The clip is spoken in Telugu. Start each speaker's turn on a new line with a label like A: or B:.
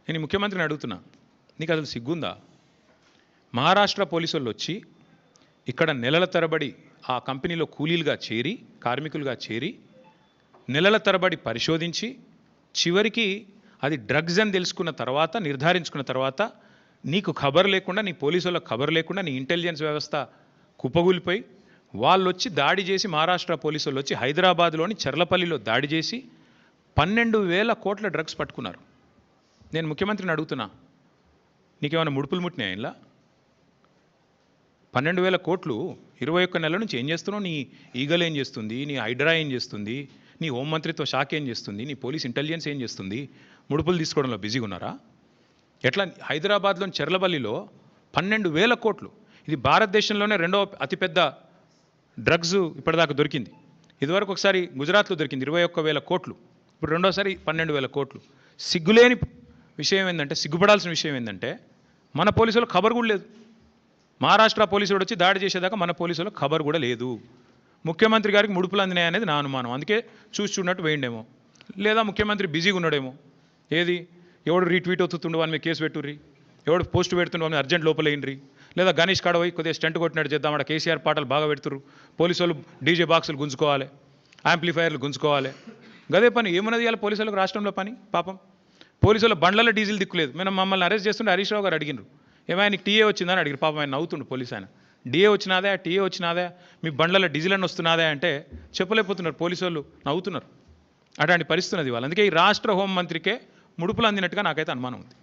A: నేను ముఖ్యమంత్రిని అడుగుతున్నా, నీకు అసలు సిగ్గుందా? మహారాష్ట్ర పోలీసు వాళ్ళు వచ్చి ఇక్కడ నెలల తరబడి ఆ కంపెనీలో కూలీలుగా చేరి, కార్మికులుగా చేరి, నెలల తరబడి పరిశోధించి, చివరికి అది డ్రగ్స్ అని తెలుసుకున్న తర్వాత, నిర్ధారించుకున్న తర్వాత, నీకు ఖబర్ లేకుండా, నీ పోలీసులకు ఖబర్ లేకుండా, నీ ఇంటెలిజెన్స్ వ్యవస్థ కుప్పగూలిపోయి, వాళ్ళు వచ్చి దాడి చేసి, మహారాష్ట్ర పోలీసు వాళ్ళు వచ్చి హైదరాబాద్లోని చర్లపల్లిలో దాడి చేసి 12,000 కోట్ల డ్రగ్స్ పట్టుకున్నారు. నేను ముఖ్యమంత్రిని అడుగుతున్నా, నీకేమైనా ముడుపులు ముట్టినాయి ఇలా? 12,000 కోట్లు 21 నెలల నుంచి ఏం చేస్తున్నావు? నీ ఈగల్ ఏం చేస్తుంది? నీ హైడ్రా ఏం చేస్తుంది? నీ హోంమంత్రిత్వ శాఖ ఏం చేస్తుంది? నీ పోలీస్ ఇంటెలిజెన్స్ ఏం చేస్తుంది? ముడుపులు తీసుకోవడంలో బిజీగా ఉన్నారా? ఎట్లా? హైదరాబాద్లోని చెర్లపల్లిలో 12,000 కోట్లు. ఇది భారతదేశంలోనే రెండవ అతిపెద్ద డ్రగ్స్ ఇప్పటిదాకా దొరికింది. ఇదివరకు ఒకసారి గుజరాత్లో దొరికింది 21,000 కోట్లు. ఇప్పుడు రెండోసారి 12,000 కోట్లు. సిగ్గులేని విషయం ఏంటంటే, సిగ్గుపడాల్సిన విషయం ఏంటంటే, మన పోలీసులకు ఖబర్ కూడా లేదు. మహారాష్ట్ర పోలీసులు వచ్చి దాడి చేసేదాకా మన పోలీసులకు ఖబర్ కూడా లేదు. ముఖ్యమంత్రి గారికి ముడుపులు అందినాయి అనేది నా అనుమానం. అందుకే చూసి చూడనట్టు వేయండేమో, లేదా ముఖ్యమంత్రి బిజీగా ఉన్నాడేమో. ఏది ఎవడు రీట్వీట్ అవుతుండు వాని మీద కేసు పెట్టుర్రి, ఎవడు పోస్ట్ పెడుతుండు వాని అర్జెంట్ లోపలేయండి, లేదా గణేష్ కాడ పోయి కొద్దిగా స్టంట్ కొట్టినట్టు చేద్దాం, అక్కడ కేసీఆర్ పాటలు బాగా పెడుతురు, పోలీసు వాళ్ళు డీజే బాక్సులు గుంజుకోవాలి, యాంప్లిఫైర్లు గుంజుకోవాలి. గదే పని ఏమున్నది ఇవాళ పోలీసులకు రాష్ట్రంలో పని? పాపం పోలీసుల బండ్లలో డీజిల్ దిక్కులేదు. మేము మమ్మల్ని అరెస్ట్ చేస్తుంటే హరీష్ రావు గారు అడిగినారు, ఏమైనా నీకు టీఏ వచ్చిందని అడిగారు. పాపం ఆయన నవ్వుతుండు పోలీసు ఆయన. డిఏ వచ్చినాదే, టీఏ వచ్చినాదే, మీ బండ్లలో డీజిల్ అని వస్తున్నాదే అంటే చెప్పలేకపోతున్నారు. పోలీసు వాళ్ళు నవ్వుతున్నారు. అట్లాంటి పరిస్థితి ఉన్నది వాళ్ళు. అందుకే ఈ రాష్ట్ర హోంమంత్రికే ముడుపులు అందినట్టుగా నాకైతే అనుమానం ఉంది.